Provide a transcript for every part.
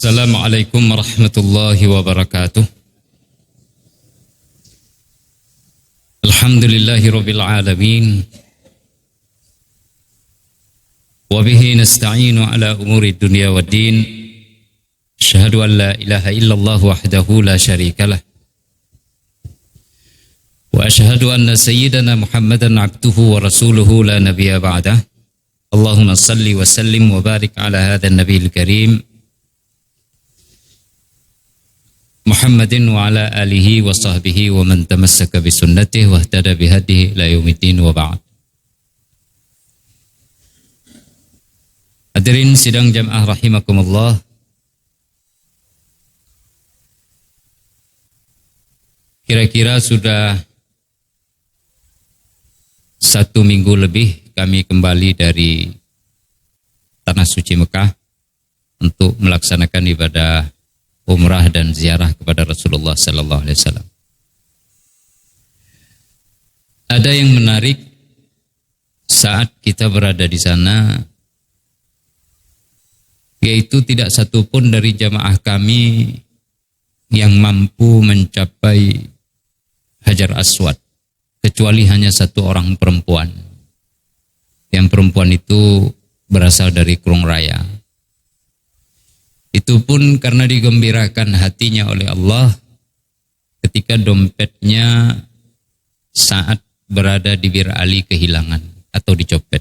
Assalamualaikum warahmatullahi wabarakatuh. Alhamdulillahi rabbil alamin. Wa bihi nasta'inu ala umuri dunya waddin. Asyhadu an la ilaha illallah wahdahu la syarikalah. Wa asyhadu anna sayyidana Muhammadan abduhu wa rasuluhu la nabiyya ba'dah. Allahumma salli wa sallim wa barik ala hadzal nabiyil karim Muhammadin wa ala alihi wa sahbihi wa man tamassaka bi sunnatihi wa ihtada bi hadihi ila yaumiddin wa ba'd. Hadirin sidang jamaah rahimakumullah. Kira-kira sudah 1 minggu lebih kami kembali dari Tanah Suci Mekah untuk melaksanakan ibadah umrah dan ziarah kepada Rasulullah sallallahu alaihi wasallam. Ada yang menarik saat kita berada di sana, yaitu tidak satupun dari jamaah kami yang mampu mencapai Hajar Aswad, kecuali hanya 1 orang perempuan. Yang perempuan itu berasal dari Krung Raya. Itu pun karena digembirakan hatinya oleh Allah ketika dompetnya saat berada di Bir Ali kehilangan atau dicopet.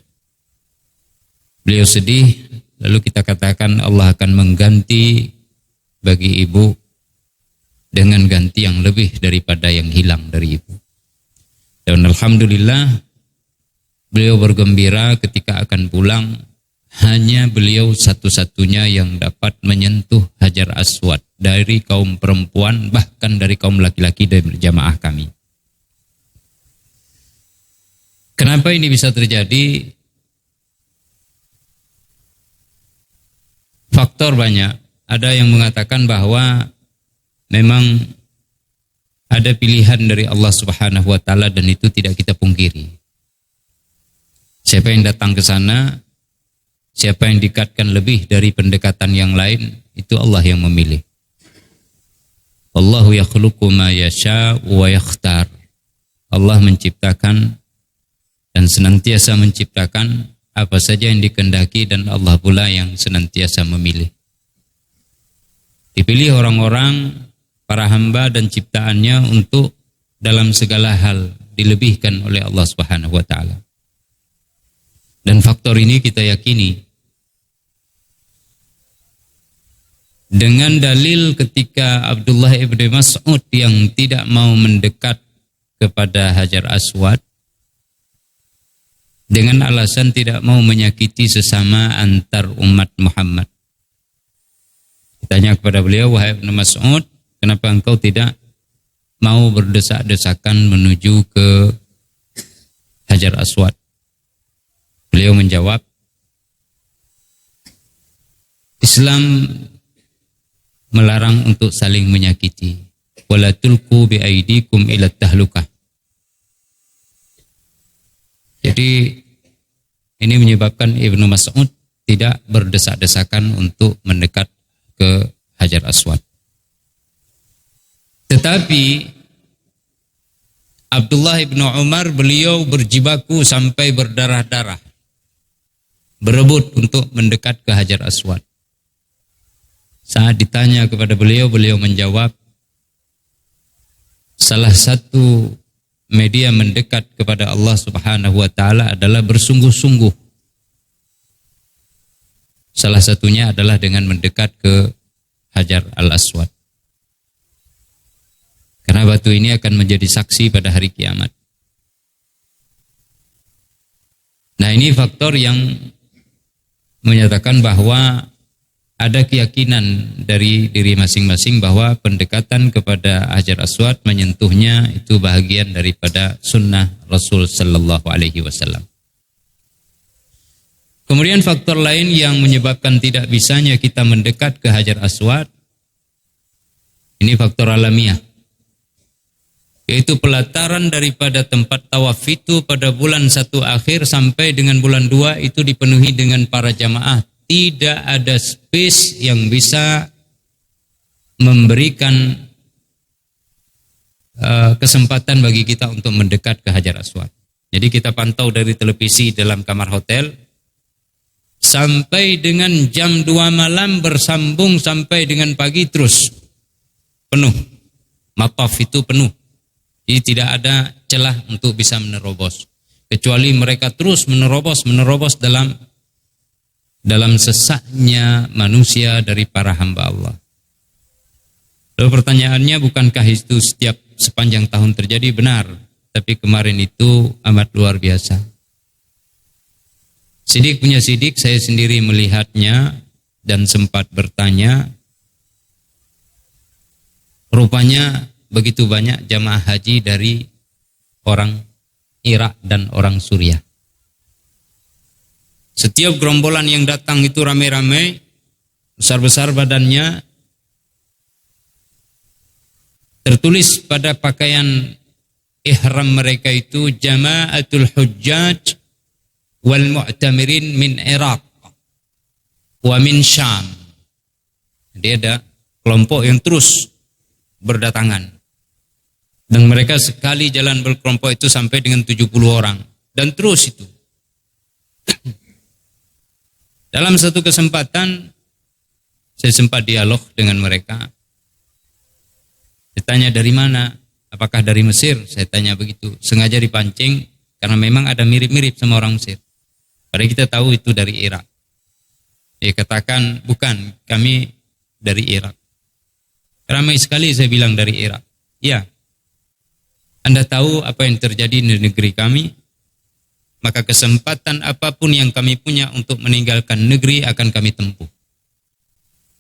Beliau sedih, lalu kita katakan Allah akan mengganti bagi ibu dengan ganti yang lebih daripada yang hilang dari ibu. Dan alhamdulillah beliau bergembira ketika akan pulang. Hanya beliau satu-satunya yang dapat menyentuh Hajar Aswad dari kaum perempuan, bahkan dari kaum laki-laki dari jamaah kami. Kenapa ini bisa terjadi? Faktor banyak. Ada yang mengatakan bahwa memang ada pilihan dari Allah Subhanahu wa taala dan itu tidak kita pungkiri. Siapa yang datang ke sana, siapa yang dikatkan lebih dari pendekatan yang lain, itu Allah yang memilih. Allahu yakhluqu ma yasha wa yakhtar. Allah menciptakan dan senantiasa menciptakan apa saja yang dikehendaki, dan Allah pula yang senantiasa memilih. Dipilih orang-orang, para hamba dan ciptaannya untuk dalam segala hal dilebihkan oleh Allah Subhanahu wa taala. Dan faktor ini kita yakini dengan dalil ketika Abdullah ibn Mas'ud yang tidak mau mendekat kepada Hajar Aswad dengan alasan tidak mau menyakiti sesama antar umat Muhammad. Ditanya kepada beliau, wahai Ibn Mas'ud, kenapa engkau tidak mau berdesak-desakan menuju ke Hajar Aswad? Beliau menjawab, Islam melarang untuk saling menyakiti. Wala tulqu bi aidikum ila tahlukah. Jadi ini menyebabkan Ibnu Mas'ud tidak berdesak-desakan untuk mendekat ke Hajar Aswad. Tetapi Abdullah ibnu Umar, beliau berjibaku sampai berdarah-darah, berebut untuk mendekat ke Hajar Aswad. Saat ditanya kepada beliau, beliau menjawab, salah satu media mendekat kepada Allah Subhanahu wa taala adalah bersungguh-sungguh. Salah satunya adalah dengan mendekat ke Hajar al-Aswad. Karena batu ini akan menjadi saksi pada hari kiamat. Nah, ini faktor yang menyatakan bahwa ada keyakinan dari diri masing-masing bahwa pendekatan kepada Hajar Aswad, menyentuhnya itu bahagian daripada sunnah Rasul sallallahu alaihi wasallam. Kemudian faktor lain yang menyebabkan tidak bisanya kita mendekat ke Hajar Aswad, ini faktor alamiah, yaitu pelataran daripada tempat tawaf itu pada bulan 1 akhir sampai dengan bulan 2 itu dipenuhi dengan para jamaah. Tidak ada space yang bisa memberikan kesempatan bagi kita untuk mendekat ke Hajar Aswad. Jadi kita pantau dari televisi dalam kamar hotel sampai dengan jam 2 malam bersambung sampai dengan pagi terus penuh. Mataf itu penuh. Jadi tidak ada celah untuk bisa menerobos. Kecuali mereka terus menerobos dalam sesaknya manusia dari para hamba Allah. Lalu pertanyaannya, bukankah itu sepanjang tahun terjadi? Benar, tapi kemarin itu amat luar biasa. Sidik punya sidik, saya sendiri melihatnya dan sempat bertanya. Rupanya begitu banyak jamaah haji dari orang Irak dan orang Suriah. Setiap gerombolan yang datang itu ramai-ramai, besar-besar badannya, tertulis pada pakaian ihram mereka itu Jama'atul Hujjaj wal Mu'tamirin min Iraq wa min Syam. Dia ada kelompok yang terus berdatangan. Dan mereka sekali jalan berkelompok itu sampai dengan 70 orang. Dan terus itu. Dalam satu kesempatan, saya sempat dialog dengan mereka. Saya tanya dari mana? Apakah dari Mesir? Saya tanya begitu. Sengaja dipancing, karena memang ada mirip-mirip sama orang Mesir. Padahal kita tahu itu dari Irak. Dia katakan, bukan, kami dari Irak. Ramai sekali saya bilang dari Irak. Ya. Anda tahu apa yang terjadi di negeri kami? Maka kesempatan apapun yang kami punya untuk meninggalkan negeri akan kami tempuh.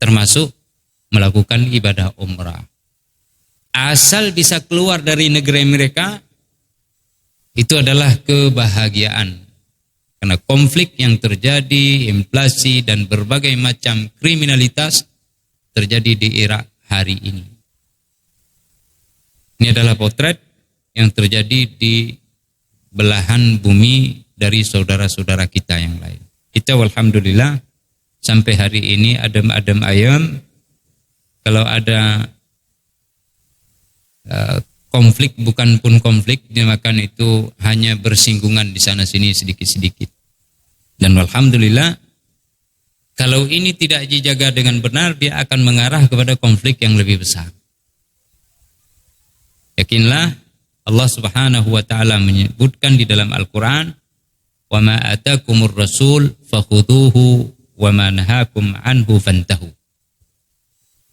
Termasuk melakukan ibadah umrah. Asal bisa keluar dari negeri mereka, itu adalah kebahagiaan. Karena konflik yang terjadi, inflasi dan berbagai macam kriminalitas terjadi di Irak hari ini. Ini adalah potret yang terjadi di belahan bumi dari saudara-saudara kita yang lain. Kita alhamdulillah sampai hari ini adem-adem ayam. Kalau ada konflik, bukan pun konflik, dimakan itu hanya bersinggungan di sana sini sedikit-sedikit. Dan alhamdulillah kalau ini tidak dijaga dengan benar, dia akan mengarah kepada konflik yang lebih besar. Yakinlah, Allah Subhanahu wa taala menyebutkan di dalam Al-Qur'an, "Wa ma atakumur rasul fakhudhuhu wa ma nahakum anhu fantahu."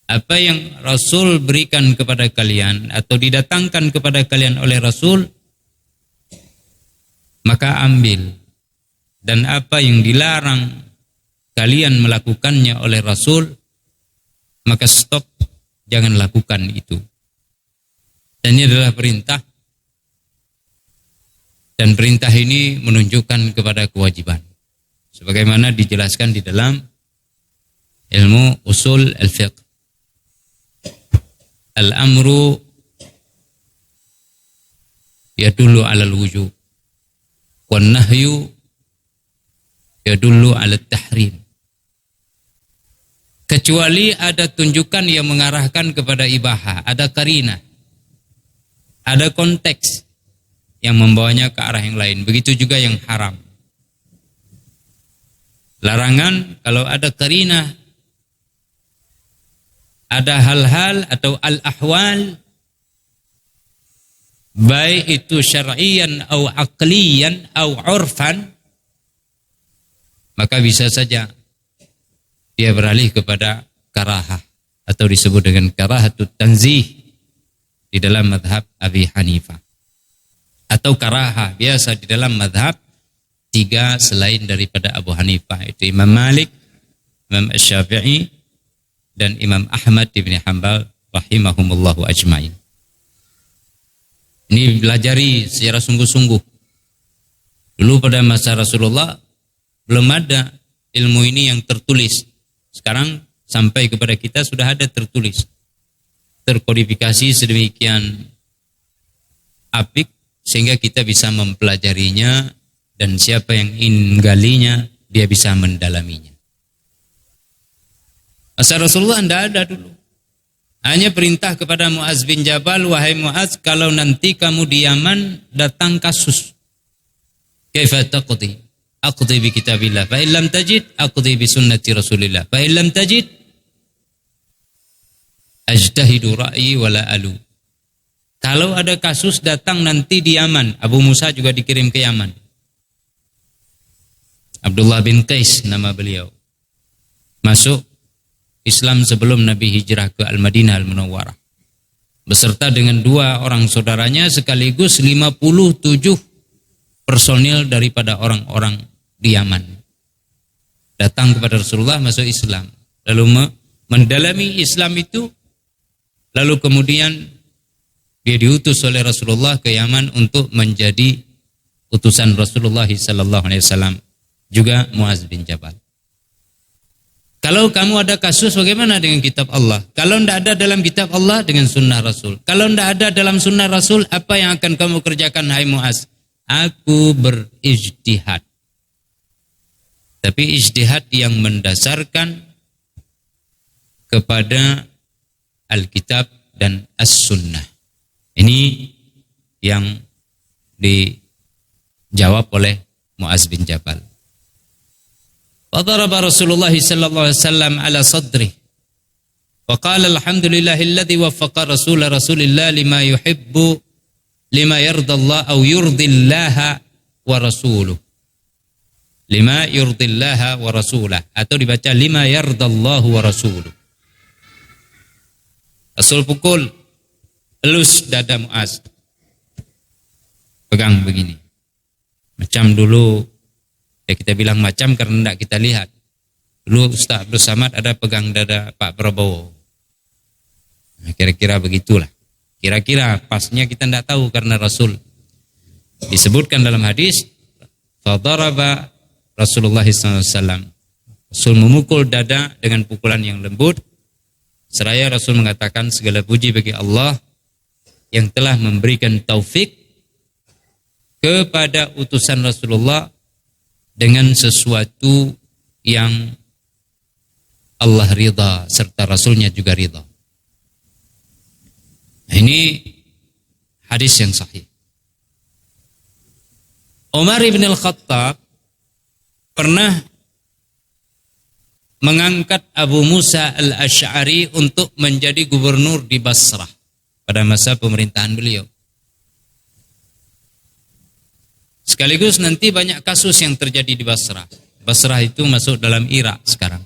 Apa yang Rasul berikan kepada kalian atau didatangkan kepada kalian oleh Rasul, maka ambil. Dan apa yang dilarang kalian melakukannya oleh Rasul, maka stop, jangan lakukan itu. Dan ini adalah perintah. Dan perintah ini menunjukkan kepada kewajiban. Sebagaimana dijelaskan di dalam ilmu usul al-fiqh. Al-amru yadullu alal wujub. Wan nahyu yadullu alat tahrim. Kecuali ada tunjukan yang mengarahkan kepada ibahah, ada qarinah, ada konteks yang membawanya ke arah yang lain. Begitu juga yang haram. Larangan kalau ada qarinah, ada hal-hal atau al-ahwal, baik itu syar'iyan atau aqliyan atau urfan, maka bisa saja dia beralih kepada karahah atau disebut dengan karahatut tanzih di dalam mazhab Abi Hanifah. Atau karahah biasa di dalam mazhab tiga selain daripada Abu Hanifah, itu Imam Malik, Imam Syafi'i, dan Imam Ahmad ibn Hanbal rahimahumullahu ajma'in. Ini belajari secara sungguh-sungguh. Dulu pada masa Rasulullah belum ada ilmu ini yang tertulis. Sekarang sampai kepada kita sudah ada tertulis, terkodifikasi sedemikian apik sehingga kita bisa mempelajarinya, dan siapa yang ingin menggalinya dia bisa mendalaminya. Masa Rasulullah tidak ada dulu. Hanya perintah kepada Muaz bin Jabal, wahai Muaz, kalau nanti kamu di Yaman datang kasus. Kaifa taqdi? Aqdi bi kitabillah. Fa in lam tajid aqdi bi sunnati Rasulillah. Fa in lam tajid ajtahidu ra'yi wala alu. Kalau ada kasus datang nanti di Yaman, Abu Musa juga dikirim ke Yaman. Abdullah bin Qais nama beliau. Masuk Islam sebelum Nabi hijrah ke Al-Madinah Al-Munawwarah. Beserta dengan 2 orang saudaranya sekaligus 57 personil daripada orang-orang di Yaman. Datang kepada Rasulullah, masuk Islam. Lalu mendalami Islam itu, lalu kemudian dia diutus oleh Rasulullah ke Yaman untuk menjadi utusan Rasulullah SAW. Juga Muaz bin Jabal. Kalau kamu ada kasus, bagaimana dengan kitab Allah? Kalau tidak ada dalam kitab Allah, dengan sunnah Rasul. Kalau tidak ada dalam sunnah Rasul, apa yang akan kamu kerjakan, hai Muaz? Aku berijtihad. Tapi ijtihad yang mendasarkan kepada Alkitab dan As-Sunnah. Ini yang dijawab oleh Muaz bin Jabal. Fadaraba Rasulullah sallallahu alaihi wasallam ala sadrih. Wa qala alhamdulillahilladzi waffaqa Rasulillah lima yuhibbu lima yardallah aw yurdillaha wa rasuluh. Lima yurdillaha wa rasulah, atau dibaca lima yardallahu wa rasuluh. Rasul pukul, elus dada Muaz, pegang begini. Macam dulu, ya kita bilang macam karena tidak kita lihat. Dulu Ustaz Abdul Samad ada pegang dada Pak Prabowo. Nah, kira-kira begitulah. Kira-kira pasnya kita tidak tahu karena Rasul disebutkan dalam hadis, fadaraba Rasulullah SAW. Rasul memukul dada dengan pukulan yang lembut. Seraya Rasul mengatakan segala puji bagi Allah yang telah memberikan taufik kepada utusan Rasulullah dengan sesuatu yang Allah ridha serta Rasulnya juga ridha. Ini hadis yang sahih. Umar ibn al-Khattab pernah mengangkat Abu Musa al-Asy'ari untuk menjadi gubernur di Basrah pada masa pemerintahan beliau. Sekaligus nanti banyak kasus yang terjadi di Basrah. Basrah itu masuk dalam Irak sekarang.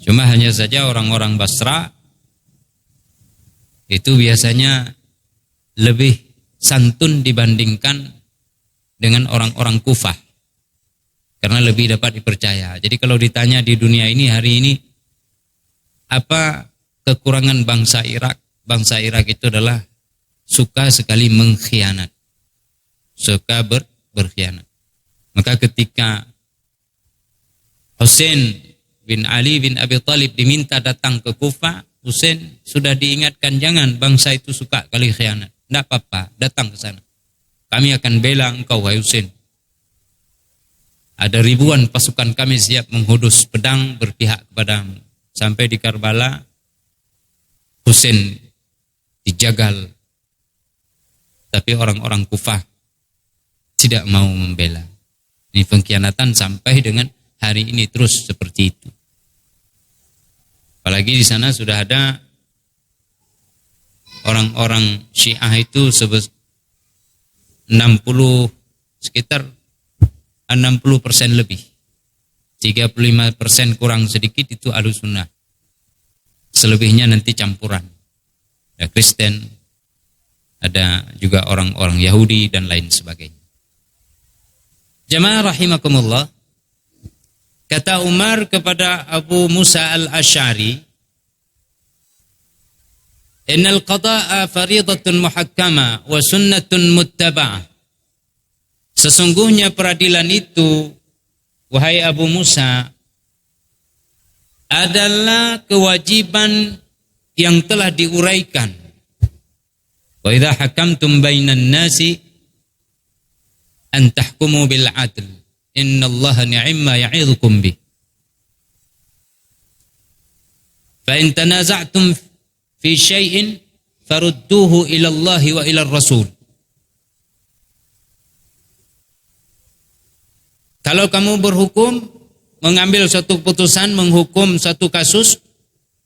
Cuma hanya saja orang-orang Basrah itu biasanya lebih santun dibandingkan dengan orang-orang Kufah. Karena lebih dapat dipercaya. Jadi kalau ditanya di dunia ini hari ini, apa kekurangan bangsa Irak? Bangsa Irak itu adalah suka sekali mengkhianat. Suka berkhianat. Maka ketika Husain bin Ali bin Abi Thalib diminta datang ke Kufah, Husain sudah diingatkan, jangan, bangsa itu suka kali khianat. Tidak apa-apa, datang ke sana. Kami akan bela engkau, wahai Husain. Ada ribuan pasukan kami siap menghudus pedang berpihak kepadamu. Sampai di Karbala, Husain dijagal. Tapi orang-orang Kufah tidak mau membela. Ini pengkhianatan sampai dengan hari ini terus seperti itu. Apalagi di sana sudah ada orang-orang Syiah itu sekitar 60% lebih. 35% kurang sedikit itu Ahlussunnah. Selebihnya nanti campuran. Ada Kristen, ada juga orang-orang Yahudi dan lain sebagainya. Jamaah rahimakumullah, kata Umar kepada Abu Musa al-Asy'ari, innal qada'a faridatun muhakkama wa sunnatun muttaba'ah. Sesungguhnya peradilan itu, wahai Abu Musa, adalah kewajiban yang telah diuraikan Wa idza hakamtum bainan nasi an tahkumu bil adl. Innallaha ni'ma ya'idhukum bih. Fa in tanaza'tum fi syai'in farudduhu ila Allah wa ila Rasul. Kalau kamu berhukum, mengambil suatu putusan, menghukum satu kasus,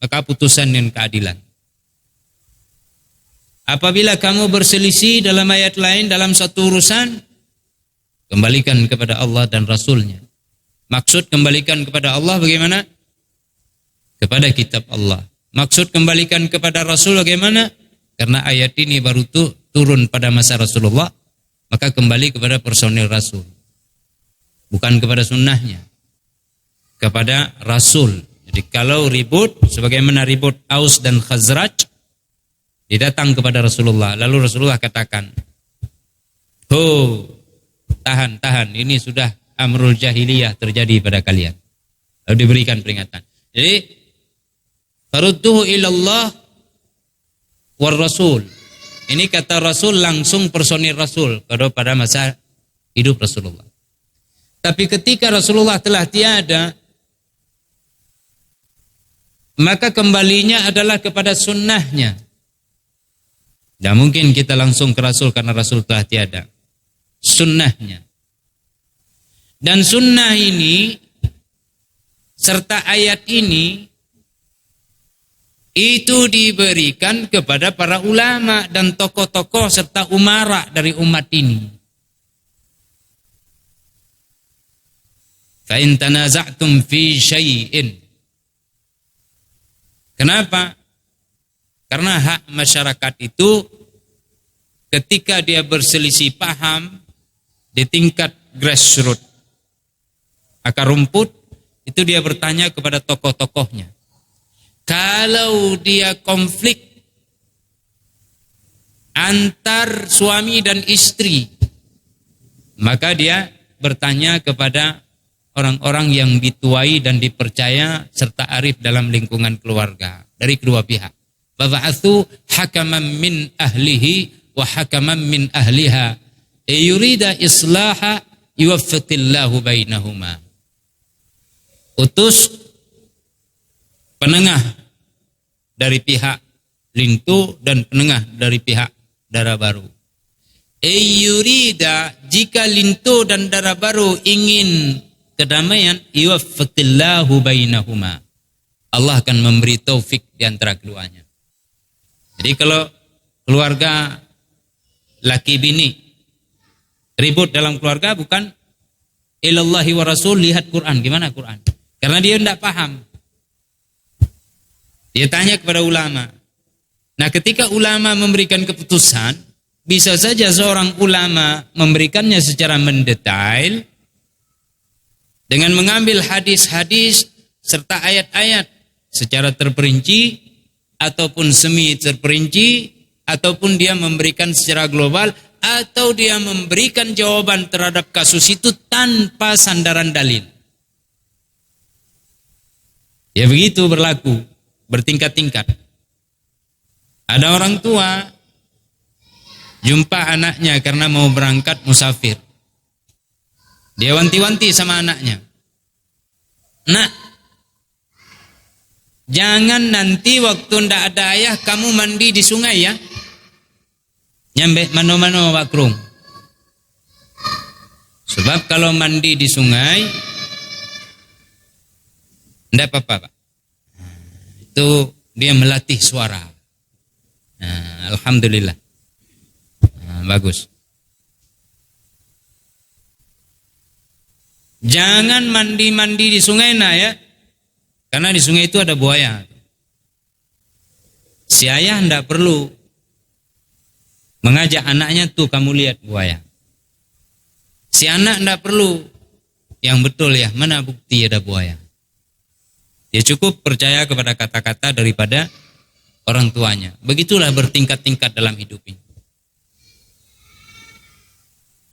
maka putusan yang keadilan. Apabila kamu berselisih dalam ayat lain dalam satu urusan, kembalikan kepada Allah dan Rasulnya. Maksud kembalikan kepada Allah bagaimana? Kepada kitab Allah. Maksud kembalikan kepada Rasul bagaimana? Karena ayat ini baru turun pada masa Rasulullah, maka kembali kepada personil Rasul. Bukan kepada sunnahnya. Kepada Rasul. Jadi kalau ribut, sebagaimana ribut Aus dan Khazraj, dia datang kepada Rasulullah. Lalu Rasulullah katakan, tahan, ini sudah amrul jahiliyah terjadi pada kalian. Lalu diberikan peringatan. Jadi, farudduhu ilallah war Rasul. Ini kata Rasul langsung personil Rasul pada masa hidup Rasulullah. Tapi ketika Rasulullah telah tiada, maka kembalinya adalah kepada sunnahnya. Tidak mungkin kita langsung ke Rasul karena Rasul telah tiada. Sunnahnya. Dan sunnah ini serta ayat ini itu diberikan kepada para ulama dan tokoh-tokoh serta umara dari umat ini. Fa in tanaza'tum fi syai'in. Kenapa? Karena hak masyarakat itu ketika dia berselisih paham di tingkat grassroots, akar rumput, itu dia bertanya kepada tokoh-tokohnya. Kalau dia konflik antar suami dan istri, maka dia bertanya kepada orang-orang yang dituai dan dipercaya serta arif dalam lingkungan keluarga dari kedua pihak. Fab'athu hakaman min ahlihi wa hakaman min ahliha yurida islaha yuwaffiqillahu bainahuma. Utus penengah dari pihak Lintu dan penengah dari pihak Dara Baru. Yurida, jika Lintu dan Dara Baru ingin kedamaian, yuwaffiqillahu bainahuma. Allah akan memberi taufik di antara keduanya. Jadi kalau keluarga laki bini ribut dalam keluarga, bukan ilallahi wa rasul, lihat Quran, gimana Quran? Karena dia tidak paham. Dia tanya kepada ulama. Nah, ketika ulama memberikan keputusan, bisa saja seorang ulama memberikannya secara mendetail dengan mengambil hadis-hadis serta ayat-ayat secara terperinci ataupun semi terperinci, ataupun dia memberikan secara global, atau dia memberikan jawaban terhadap kasus itu tanpa sandaran dalil. Ya begitu berlaku, bertingkat-tingkat. Ada orang tua jumpa anaknya karena mau berangkat musafir. Dia wanti-wanti sama anaknya. Nak, jangan nanti waktu ndak ada ayah kamu mandi di sungai ya. Nyambe mano-mano wakrung. Sebab kalau mandi di sungai ndak apa-apa, Pak. Itu dia melatih suara. Nah, alhamdulillah. Nah, bagus. Jangan mandi-mandi di sungai ya. Karena di sungai itu ada buaya. Si ayah tidak perlu mengajak anaknya, tuh kamu lihat buaya. Si anak tidak perlu yang betul ya, mana bukti ada buaya. Dia cukup percaya kepada kata-kata daripada orang tuanya. Begitulah bertingkat-tingkat dalam hidup ini.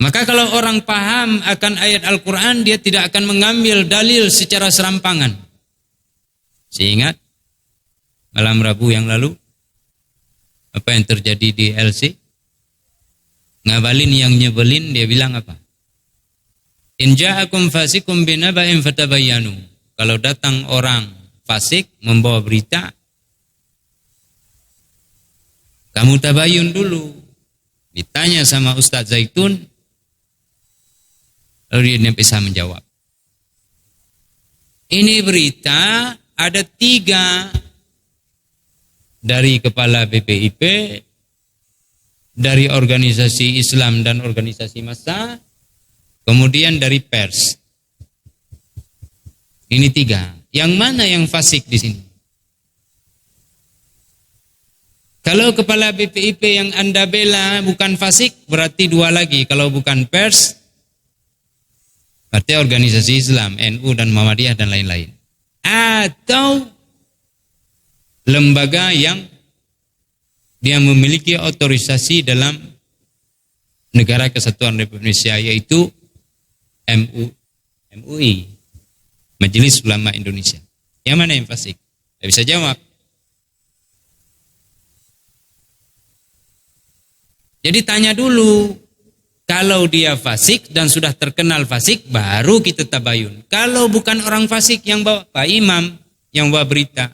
Maka kalau orang paham akan ayat Al-Quran, dia tidak akan mengambil dalil secara serampangan. Saya ingat malam Rabu yang lalu Apa yang terjadi di LC? Ngabalin yang nyebelin, dia bilang apa? In ja'akum fasikum binaba'in fatabayyanu. Kalau datang orang fasik membawa berita, kamu tabayun dulu. Ditanya sama Ustadz Zaitun, lalu dia bisa menjawab. Ini berita ada 3 dari kepala BPIP, dari organisasi Islam dan organisasi massa, kemudian dari pers. Ini 3. Yang mana yang fasik di sini? Kalau kepala BPIP yang Anda bela bukan fasik, berarti 2 lagi. Kalau bukan pers, berarti organisasi Islam, NU dan Muhammadiyah dan lain-lain. Atau lembaga yang dia memiliki otorisasi dalam Negara Kesatuan Republik Indonesia, yaitu MUI, Majelis Ulama Indonesia. Yang mana yang fasik? Tidak bisa jawab. Jadi tanya dulu, kalau dia fasik dan sudah terkenal fasik, baru kita tabayun. Kalau bukan orang fasik yang bawa, Pak Imam yang bawa berita,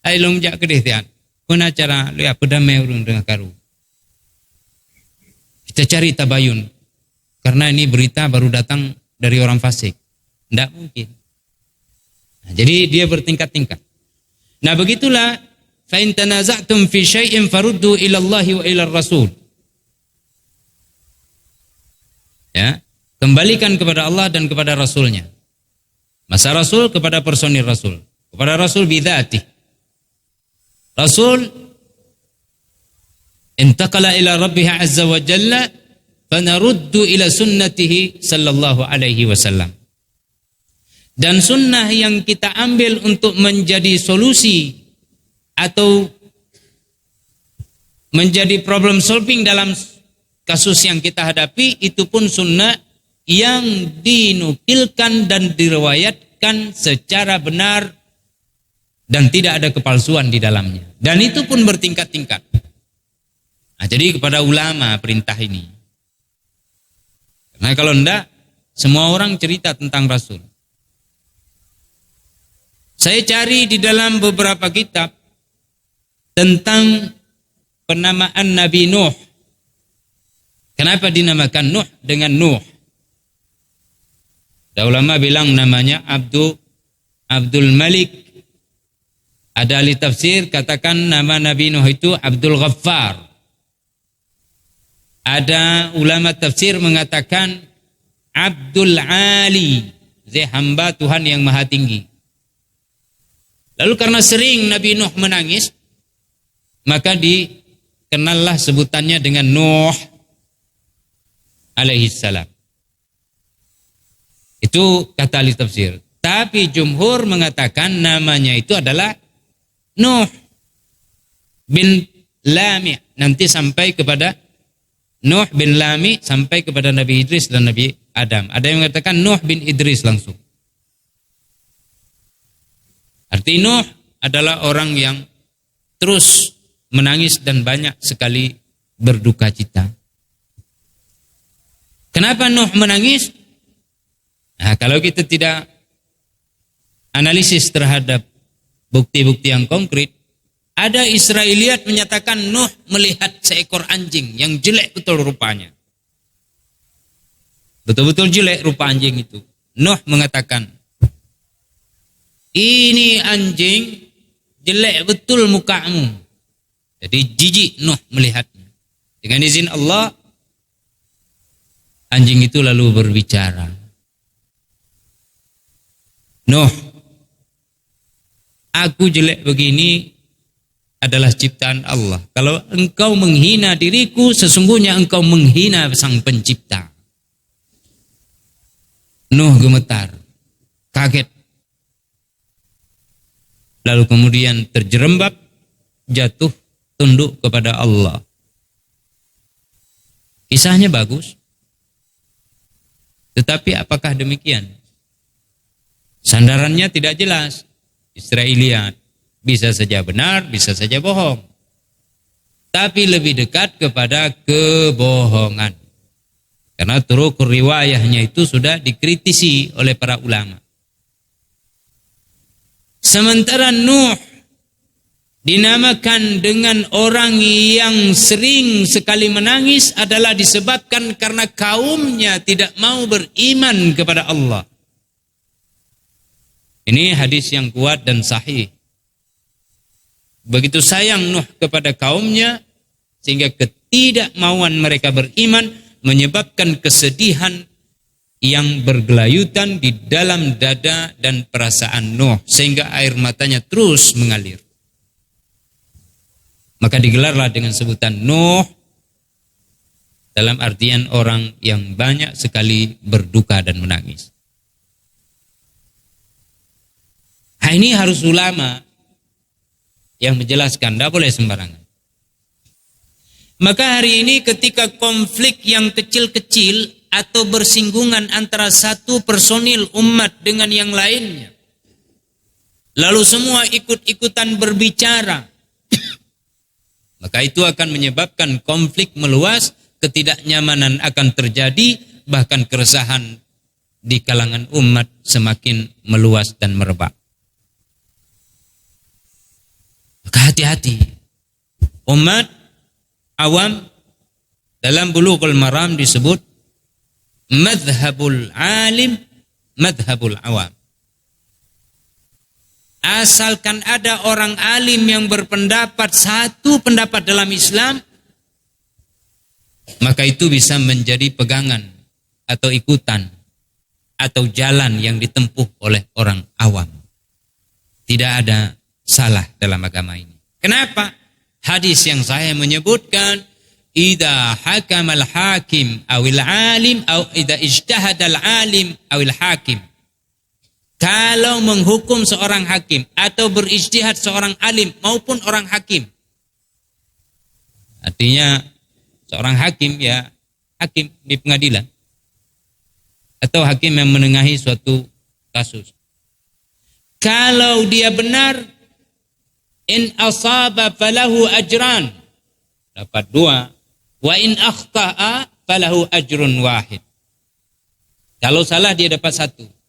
ayo lumjak kedehtian, pun acara lu apa damai urung dengan karu. Kita cari tabayun, karena ini berita baru datang dari orang fasik. Tidak mungkin. Nah, jadi dia bertingkat-tingkat. Nah begitulah. فَإِن تَنَازَعْتُمْ فِي شَيْءٍ فَرُدُّوا إِلَى اللَّهِ وَإِلَى الرَّسُولِ. Ya, kembalikan kepada Allah dan kepada Rasulnya. Masa Rasul kepada personil Rasul, kepada Rasul bidzatih. Rasul intaqala ila rabbih azza wa jalla fanaruddu ila sunnatihi sallallahu alaihi wasallam. Dan sunnah yang kita ambil untuk menjadi solusi atau menjadi problem solving dalam kasus yang kita hadapi, itu pun sunnah yang dinukilkan dan diriwayatkan secara benar dan tidak ada kepalsuan di dalamnya. Dan itu pun bertingkat-tingkat. Nah, jadi kepada ulama perintah ini. Karena kalau enggak, semua orang cerita tentang Rasul. Saya cari di dalam beberapa kitab tentang penamaan Nabi Nuh. Kenapa dinamakan Nuh dengan Nuh? Ada ulama bilang namanya Abdul Malik. Ada ahli tafsir katakan nama Nabi Nuh itu Abdul Ghaffar. Ada ulama tafsir mengatakan Abdul Ali, hamba Tuhan yang maha tinggi. Lalu karena sering Nabi Nuh menangis, maka dikenallah sebutannya dengan Nuh alaihissalam. Itu kata ahli tafsir. Tapi jumhur mengatakan namanya itu adalah Nuh bin Lami. Nanti sampai kepada Nuh bin Lami, sampai kepada Nabi Idris dan Nabi Adam. Ada yang mengatakan Nuh bin Idris langsung. Arti Nuh adalah orang yang terus menangis dan banyak sekali berduka cita. Kenapa Nuh menangis? Nah, kalau kita tidak analisis terhadap bukti-bukti yang konkret, ada Israiliyat menyatakan Nuh melihat seekor anjing yang jelek betul rupanya. Betul-betul jelek rupa anjing itu. Nuh mengatakan, ini anjing jelek betul mukamu. Jadi jijik Nuh melihatnya. Dengan izin Allah, anjing itu lalu berbicara. Nuh, aku jelek begini adalah ciptaan Allah. Kalau engkau menghina diriku, sesungguhnya engkau menghina sang pencipta. Nuh gemetar, kaget. Lalu kemudian terjerembab, jatuh tunduk kepada Allah. Kisahnya bagus. Tetapi apakah demikian? Sandarannya tidak jelas. Israiliyat bisa saja benar, bisa saja bohong. tapi lebih dekat kepada kebohongan. Karena turuk riwayahnya itu sudah dikritisi oleh para ulama. Sementara Nuh dinamakan dengan orang yang sering sekali menangis adalah disebabkan karena kaumnya tidak mau beriman kepada Allah. Ini hadis yang kuat dan sahih. Begitu sayang Nuh kepada kaumnya sehingga ketidakmauan mereka beriman menyebabkan kesedihan yang bergelayutan di dalam dada dan perasaan Nuh sehingga air matanya terus mengalir. Maka digelarlah dengan sebutan Nuh dalam artian orang yang banyak sekali berduka dan menangis. Nah, ini harus ulama yang menjelaskan, tidak boleh sembarangan. Maka hari ini ketika konflik yang kecil-kecil atau bersinggungan antara satu personil umat dengan yang lainnya, lalu semua ikut-ikutan berbicara, maka itu akan menyebabkan konflik meluas, ketidaknyamanan akan terjadi, bahkan keresahan di kalangan umat semakin meluas dan merebak. Maka hati-hati. Umat awam dalam Bulughul Maram disebut madhabul alim, madhabul awam. Asalkan ada orang alim yang berpendapat satu pendapat dalam Islam, maka itu bisa menjadi pegangan atau ikutan atau jalan yang ditempuh oleh orang awam. Tidak ada salah dalam agama ini. Kenapa? Hadis yang saya menyebutkan idza hakamal hakim awil alim aw idza ijtahadal alim awil hakim. Kalau menghukum seorang hakim atau berijtihad seorang alim maupun orang hakim. Artinya seorang hakim ya hakim di pengadilan atau hakim yang menengahi suatu kasus. Kalau dia benar, in asaba falahu ajran, dapat 2. Wa in akhta'a falahu ajrun wahid. Kalau salah dia dapat 1.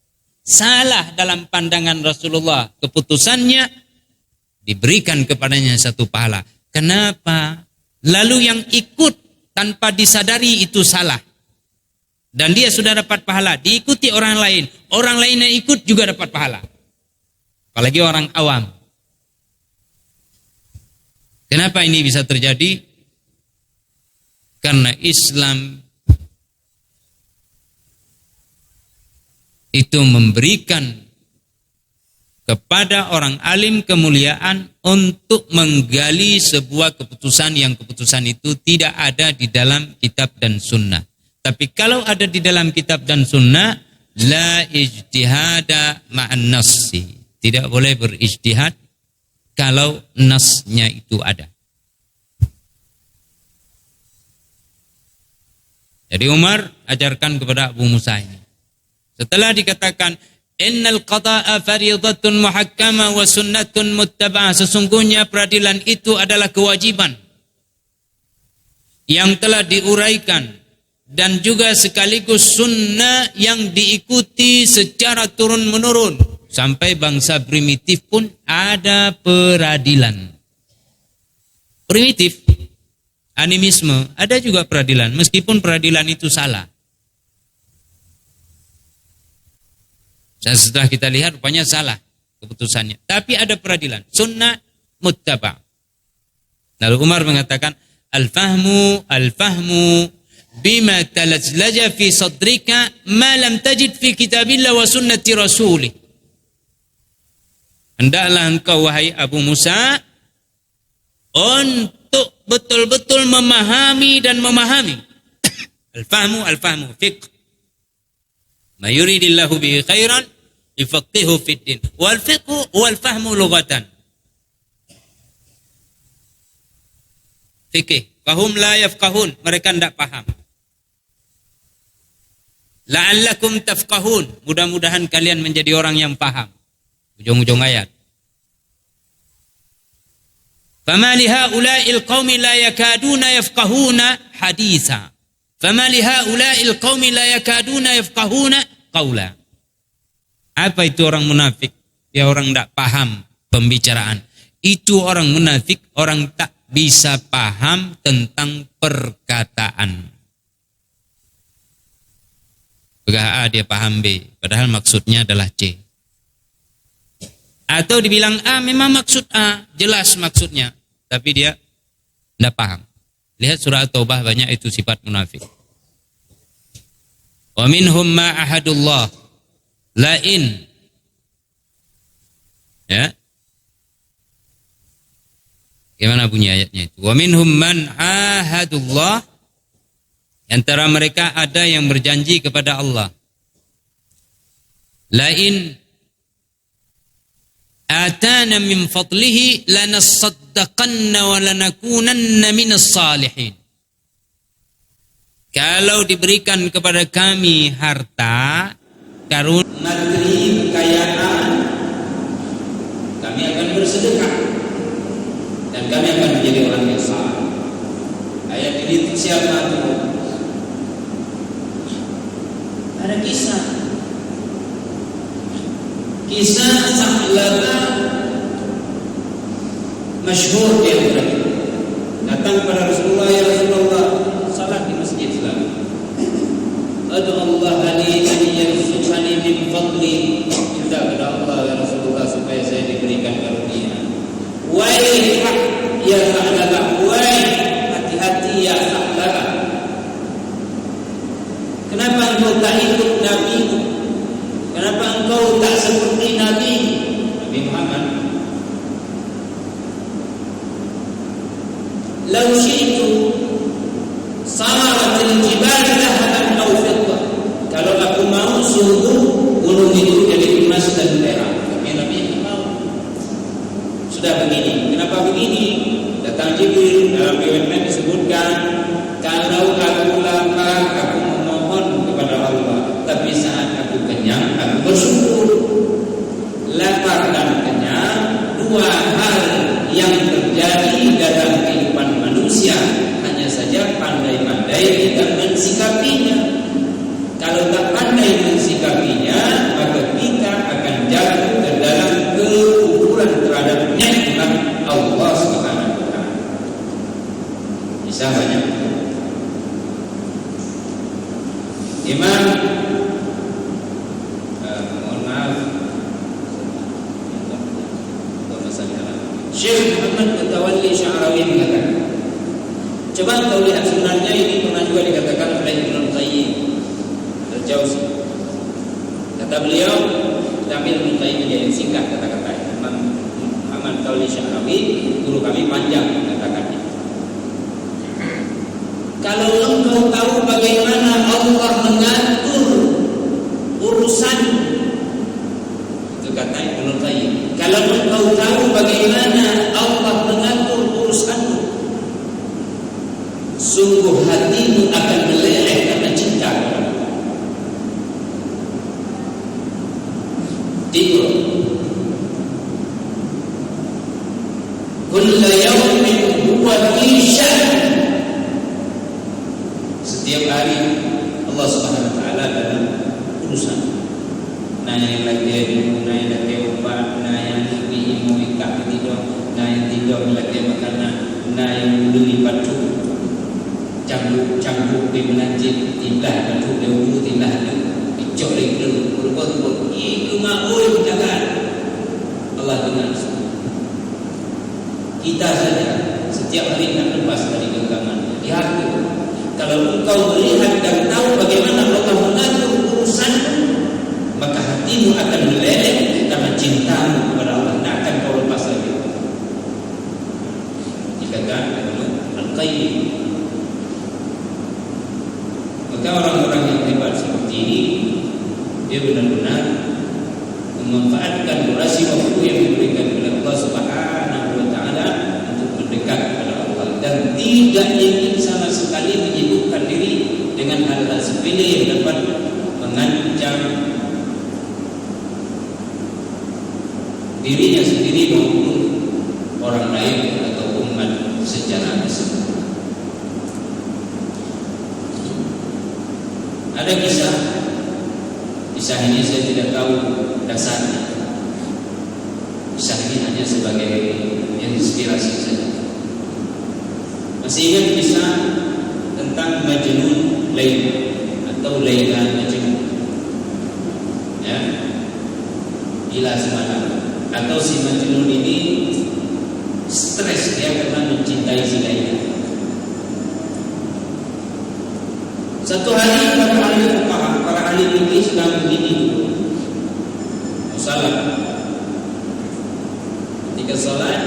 Salah dalam pandangan Rasulullah, keputusannya diberikan kepadanya 1 pahala. Kenapa? Lalu yang ikut tanpa disadari itu salah dan dia sudah dapat pahala, diikuti orang lain yang ikut juga dapat pahala, apalagi orang awam. Kenapa ini bisa terjadi? Karena Islam itu memberikan kepada orang alim kemuliaan untuk menggali sebuah keputusan yang keputusan itu tidak ada di dalam kitab dan sunnah. Tapi kalau ada di dalam kitab dan sunnah, la ijtihada ma'an nassi. Tidak boleh berijtihad kalau nasnya itu ada. Jadi Umar ajarkan kepada Abu Musa ini. Setelah dikatakan innal qada'a fariidatun muhakkama wa sunnatun muttaba'ah, sesungguhnya peradilan itu adalah kewajiban yang telah diuraikan dan juga sekaligus sunnah yang diikuti secara turun-menurun. Sampai bangsa primitif pun ada peradilan. Primitif, animisme, ada juga peradilan meskipun peradilan itu salah. Dan setelah kita lihat rupanya salah keputusannya. Tapi ada peradilan. Sunnah muttaba'. Lalu Umar mengatakan, Al-fahmu bima talazlaja fi sadrika ma lam tajid fi kitabillah wa sunnati rasulih. Hendaklah engkau wahai Abu Musa untuk betul-betul memahami dan memahami. Al-fahmu fiqh. Ma yuridillahu bihi khairan yufaqihu fid din. Wal fiqhu wal fahmu lughatan. Fikih, fahum la yafqahun, mereka tidak paham. La'allakum tafqahun, mudah-mudahan kalian menjadi orang yang paham. Ujung-ujung ayat. Fama lihaula'il qaumi la yakaduna yafqahuna haditha. Fama lihaula'il qaumi la yakaduna yafqahuna qawla. Apa itu orang munafik? Ya, orang tak paham pembicaraan. Itu orang munafik, orang tak bisa paham tentang perkataan. Pegang A dia paham B, padahal maksudnya adalah C. Atau dibilang A memang maksud A, jelas maksudnya, tapi dia tidak paham. Lihat surah At-Taubah, banyak itu sifat munafik. Wa minhum ma ahadullah lain. Ya. Gimana bunyi ayatnya itu? Wa minhum man ahadullah. Antara mereka ada yang berjanji kepada Allah. Lain atana min fadlihi lanasaddaqanna wa lanakunanna minas salihin. Kalau diberikan kepada kami harta, karunia, negeri, kekayaan, kami akan bersedekah dan kami akan menjadi orang yang saleh. Ayat ini siapa itu? Ada kisah Sa'labah masyhur di antara kita. Datang kepada Rasulullah, ya Rasulullah, salat di masjid Islam. Ad'u Allah li an yarzuqani min fadli. Minta kepada Allah ya Rasulullah supaya saya diberikan karunia. Wahai ya Sa'labah, wahai hati-hati ya Sa'labah. Kenapa engkau tak ikut Nabi? Kenapa engkau tak seperti Nabi Muhammad? Lau syi'tu saratil jibal dhahaban aw fiddah. Kalau aku mau, sungguh gunung itu jadi emas dan perak. Tapi Nabi tak mau. Sudah begini. Kenapa begini? Datang Jibril, dalam riwayat disebutkan, kalau aku lapar, aku memohon kepada Allah. Tapi saat aku kenyang, aku bersyukur. Lapar dan kenyang, dua hal yang terjadi dalam kehidupan manusia. Hanya saja pandai-pandai kita mensikapinya. Kalau tak pandai mensikapinya, maka kita akan jatuh ke dalam kekufuran terhadap nikmat Allah Subhanahu wa taala. Bisa banyak. Imam Syekh Muhammad Mutawalli Sya'rawi mengatakan, coba kau lihat, sebenarnya ini pernah juga dikatakan oleh Ibnu Qayyim Al-Jauzi. Kata beliau, Jamil Ibnu Qayyim yang singkat kata-kata Imam Muhammad Mutawalli Sya'rawi, guru kami panjang kata-katanya. Kalau engkau tahu bagaimana Allah mengatur urusan, itu kata Ibnu Qayyim. Kalau engkau tahu bagaimana Allah mengatur urusanmu, sungguh hatimu akan meleleh karena cinta kepada Allah. Tidur. Kulla yawmin huwa fi sya'n. Setiap hari Allah Subhanahu wa taala dalam urusan. Naya lagi naya lagi obat, naya beli mau ikat tidur, naya tidur lagi makanan, naya beli batu, campur di menajib, tilah batu dahulu, tilah tu, icok lagi dulu, berbuat itu maui jangan. Allah dengar semua. Kita saja setiap hari nak lepas dari genggaman. Lihat tu. Kalau engkau melihat dan tahu bagaimana Allah mengatur urusanmu, maka hatimu akan meleleh karena cintamu kepada Allah. Tak akan kau lepas lagi. Dikatakan Al-Qayyim. Maka orang-orang yang hebat seperti ini, dia benar-benar memanfaatkan durasi waktu yang diberikan oleh Allah Subhanahu wa taala untuk mendekat kepada Allah, dan tidak ingin sama sekali menyibukkan diri dengan hal-hal sepele yang dapat mengancam dirinya sendiri maupun orang lain ataupun secara keseluruhan. Ada kisah ini saya tidak tahu dasarnya. Kisah ini hanya sebagai inspirasi saja. Masih ingat kisah tentang Majnun Laila atau Laila Majnun? Ya, gila semalam. Atau si Majnun ini stres dia karena mencintai si Laila. Satu hari para ahli fikih sedang begini, salat. Ketika salat,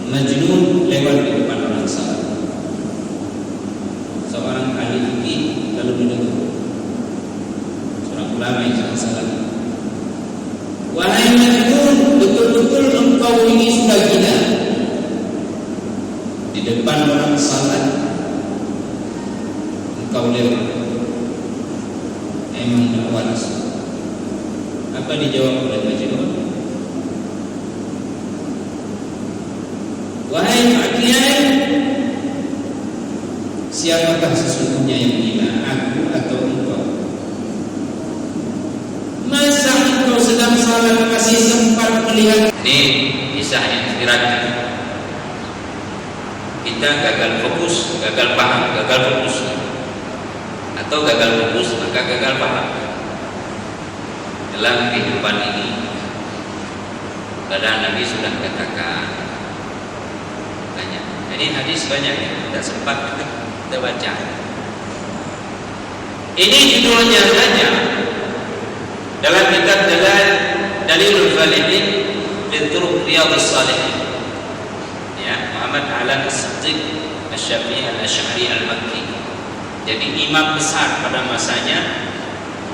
Majnun lewat di depan orang salat. Seorang ahli fikih lalu menegur, seorang ulama yang sedang salat. Wahai Majnun, betul-betul engkau ini sudah gila. Di depan orang salat kau lewat, emang tak waras. Apa dijawab oleh Majnun? Wahai Pak Kiai, siapakah sesungguhnya yang gila, aku atau engkau? Masa engkau sedang salat masih sempat melihat? Ini kisah yang inspiratif. Kita gagal fokus, gagal paham, gagal fokus, atau gagal fokus maka gagal paham dalam kehidupan ini. Padahal Nabi sudah katakan banyak. Jadi hadis banyak yang tidak sempat kita baca. Ini judulnya saja dalam kitab Dalilul Falihin fi Turuq Riyadhus Shalihin. Ya, Muhammad Alan As-Siddiq Asy-Syafi'i Al-Asy'ari Al-Makki. Jadi imam besar pada masanya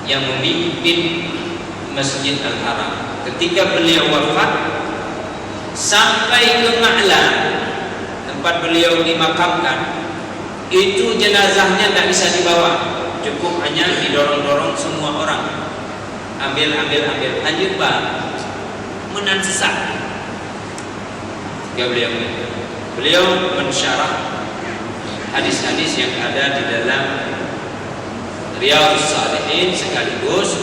yang memimpin Masjid Al-Haram. Ketika beliau wafat, sampai ke Ma'la tempat beliau dimakamkan, itu jenazahnya tidak bisa dibawa, cukup hanya didorong-dorong semua orang. Ambil, lanjut Pak, menan sesak. Beliau mensyarah hadis-hadis yang ada di dalam Riyadhus Shalihin sekaligus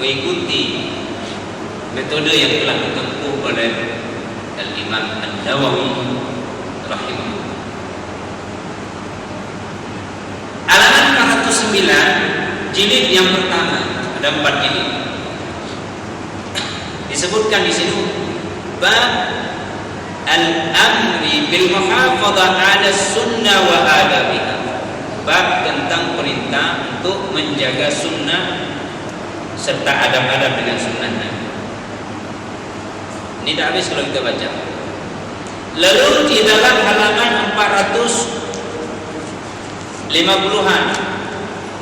mengikuti metode yang telah ditempuh oleh Al-Imam An-Nawawi rahimahullah. Halaman 409 jilid yang pertama, ada 4 jilid. Disebutkan di sini bab al-amri bil muhafadzah 'ala sunnah wa adabiha. Bab tentang perintah untuk menjaga sunnah serta adab-adab dengan sunnahnya. Ini dah habis kalau kita baca. Lalu di dalam halaman 450-an,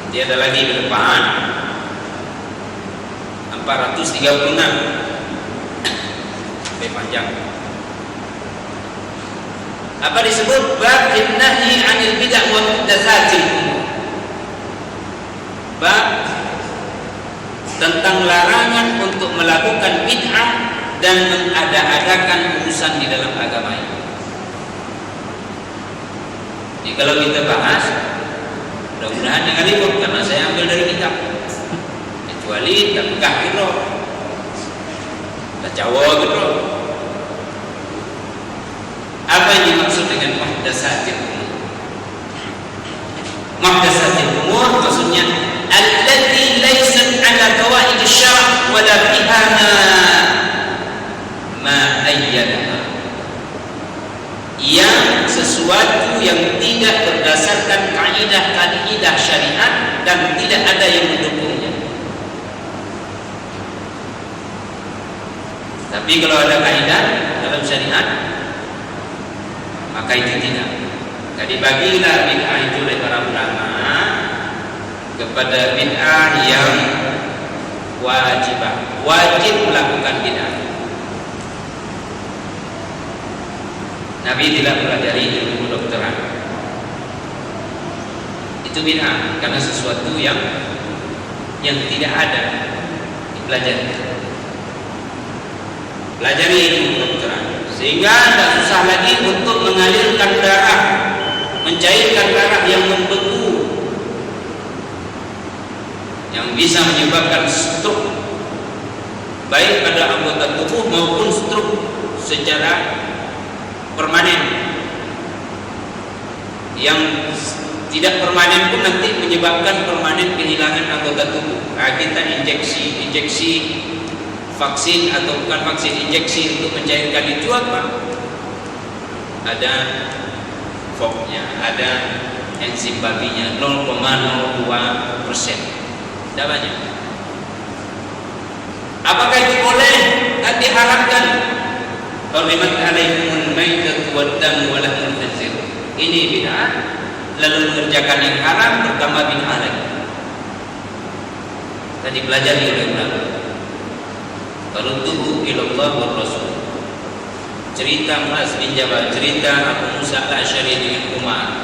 dia ada lagi di depan 436, lebih panjang. Apa disebut bab nahyi 'anil bid'ah wa muhdatsatil umur. Bab tentang larangan untuk melakukan bid'ah dan mengada-adakan urusan di dalam agama ini. Jadi kalau kita bahas, mudah-mudahan jangan ribut karena saya ambil dari kitab. Kecuali tak pegah gitu, tak Jawa gitu. Apa yang dimaksud dengan muhdatsatil umur? Muhdatsatil umur maksudnya allati laysat ala qawaid asy-syara' wa la fiha ma ayyadaha. Yang sesuatu yang tidak berdasarkan kaidah-kaidah syariat dan tidak ada yang mendukungnya. Tapi kalau ada kaidah dalam syariat, maka itu tidak. Jadi bagilah bid'ah itu oleh para ulama kepada bid'ah yang wajib melakukan bid'ah. Nabi tidak mempelajari ilmu kedokteran. Itu bid'ah karena sesuatu yang tidak ada dipelajari. Pelajari ilmu kedokteran. sehingga tidak susah lagi untuk mengalirkan darah, mencairkan darah yang membeku, yang bisa menyebabkan stroke baik pada anggota tubuh maupun stroke secara permanen. Yang tidak permanen pun nanti menyebabkan permanen kehilangan anggota tubuh. Kita injeksi vaksin atau bukan vaksin, injeksi untuk mencairkan itu apa? Ada foknya, ada enzim babinya 0,02%. Tidak banyak. Apakah itu boleh? Diharamkan. Hurimat alaikumul maitatu wad-damu wa lahmul khinzir. Ini bid'ah, lalu mengerjakan yang haram bertambah bid'ah lagi. Tadi pelajari oleh ulama. Farudduhu ilallah wa rasul. Cerita Muaz bin Jabal, cerita Abu Musa al-Asy'ari dengan Umar.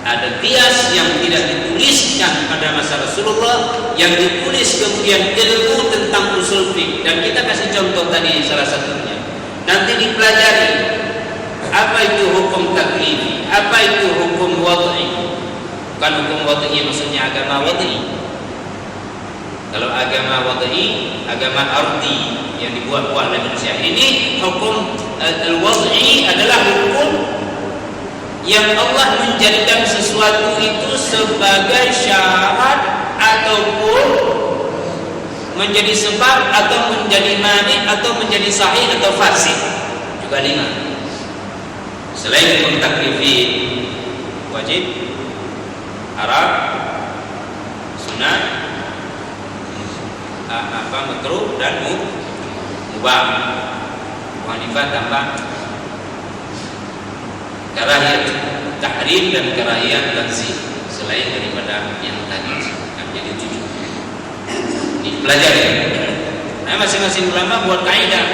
Ada kias yang tidak dituliskan pada masa Rasulullah, yang ditulis kemudian ilmu tentang usul fiqh. Dan kita kasih contoh tadi salah satunya. Nanti dipelajari apa itu hukum taklifi, apa itu hukum wad'i. Bukan hukum wad'i maksudnya agama wad'i. Kalau agama wad'i, agama ardi yang dibuat-buat oleh manusia. Ini hukum al-wad'i adalah hukum yang Allah menjadikan sesuatu itu sebagai syarat ataupun menjadi sebab atau menjadi mani atau menjadi sahih atau fasid. Juga 5. Selain hukum taklifi wajib, haram, sunat, makruh dan mubah. Abu Hanifah tambah karahiyat tahrim dan karahiyat tanzih selain daripada yang tadi jadi 7. Dipelajari. Nah, masing-masing ulama buat kaidah.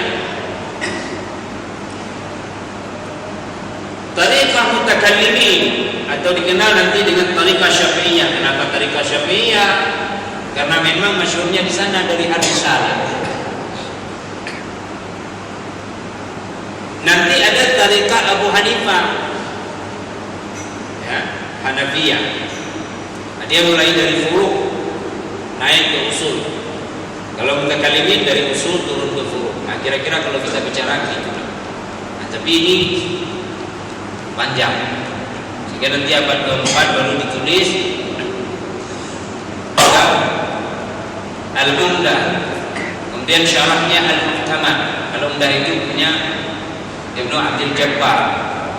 Tariqah mutakallimin atau dikenal nanti dengan tariqah Syafi'iyah. Kenapa tariqah Syafi'iyah? Karena memang masyhurnya di sana dari Ar-Risalah. Nanti ada tariqah Abu Hanifah, ya, Hanafiyah. Dia mulai dari furu' naik ke usul. Kalau mutakallimin dari usul turun ke furu'. Nah, kira-kira kalau kita bicara gitu. Nah, tapi ini panjang. Sehingga nanti abad ke-4 baru ditulis Al-Umdah. Kemudian syarahnya Al-Muhtamad. Al-Umdah itu punya Ibnu Abdul Jabbar.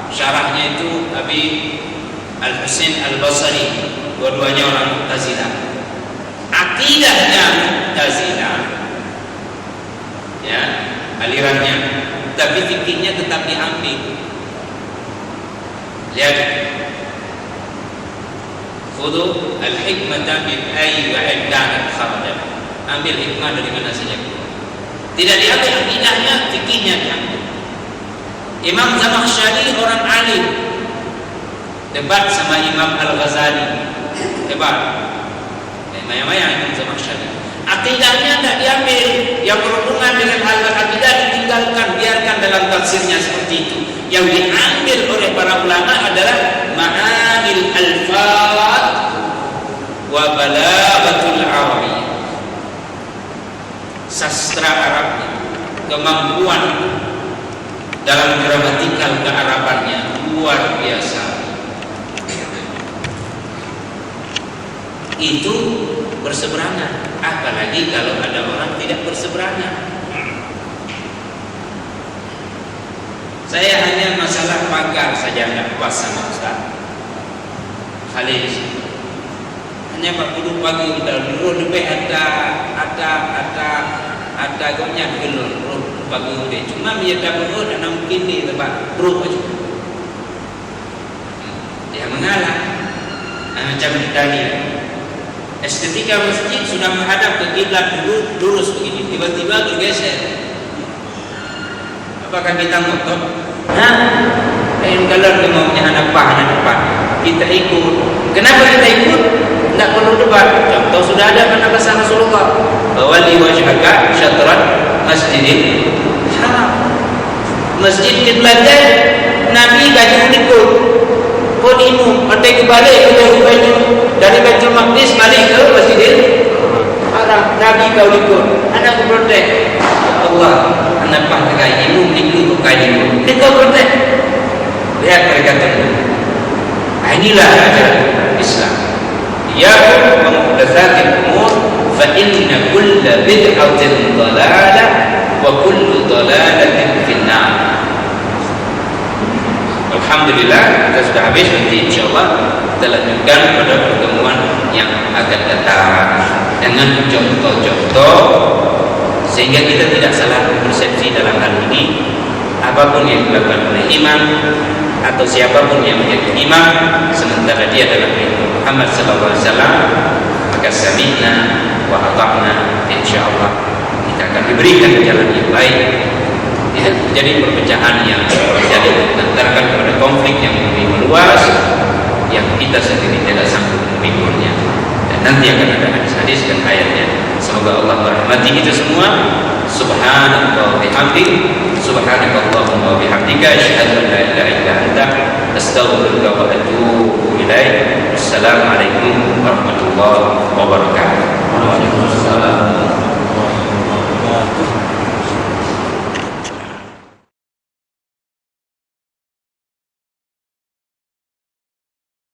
Syarahnya itu Abi Al-Husain Al-Basri. Dua-duanya orang Mu'tazilah. Akidahnya Mu'tazilah, ya, alirannya, tapi fikihnya tetap diambil. Lihat, khudu al-hikmata min ayyi wa'iddan kharajat. Ambil hikmah dari mana saja. Tidak diambil akidahnya, fikihnya diambil. Imam Zamakhsyari orang alim, debat sama Imam Al-Ghazali, debat. Maya-maya Imam Zamakhsyari. Akidahnya tidak diambil, yang berhubungan dengan hal akidah ditinggalkan, biarkan dalam tafsirnya seperti itu. Yang diambil oleh para ulama adalah ma'anil alfaz wa balaghatul arabiyyah. Sastra Arabnya, kemampuan dalam gramatikal kearabannya luar biasa. Itu berseberangan, apalagi kalau ada orang tidak berseberangan. Saya hanya masalah pagar saja tidak puas sama Ustaz Khalil. Hanya 40 pagi udah dulu lebih ada gonya dulu pagi udah. Cuma dia tak perlu dan mungkin di tempat bro aja. Dia mengalah macam tadi. Estetika masjid sudah menghadap ke kiblat dulu lurus begini, tiba-tiba bergeser. Apakah kita ngotot? Lain kalau dia maunya anak depan, kita ikut. Kenapa kita ikut? Tidak perlu debat. Contoh sudah ada pada masa Rasulullah. Bawali wajhaka syatran masjidil haram. Masjid Qiblatain Nabi gaji ikut. Pun ini partai kebalik dari Baitul Maqdis balik ke Masjidil Haram. Nabi kau ikut. Anak ku protek. Ya Allah, anak pakai ilmu ikut kai ilmu. Dia kau protek. Lihat mereka tunduk. Inilah ajaran Islam. Ya muhdatsatil umur fa inna kulla bid'atin dhalalah wa kullu dhalalatin finnar. Alhamdulillah kita sudah habis, nanti insyaallah kita lanjutkan pada pertemuan yang akan datang dengan contoh-contoh sehingga kita tidak salah persepsi dalam hal ini. Apapun yang dilakukan oleh imam atau siapapun yang menjadi imam sementara dia adalah Muhammad sallallahu alaihi wasallam, maka sami'na wa ata'na, insyaallah kita akan diberikan jalan yang baik. Ya, jadi perpecahan yang terjadi mengantarkan kepada konflik yang lebih meluas yang kita sendiri tidak sanggup memikulnya. Dan nanti akan ada hadis-hadis dan ayatnya. Semoga Allah merahmati kita semua. Subhanallah bihamdi, subhanakallahumma wa bihamdika, asyhadu an la ilaha illa anta, astaghfiruka wa atubu ilaik. Assalamualaikum warahmatullahi wabarakatuh. Waalaikumsalam warahmatullahi wabarakatuh.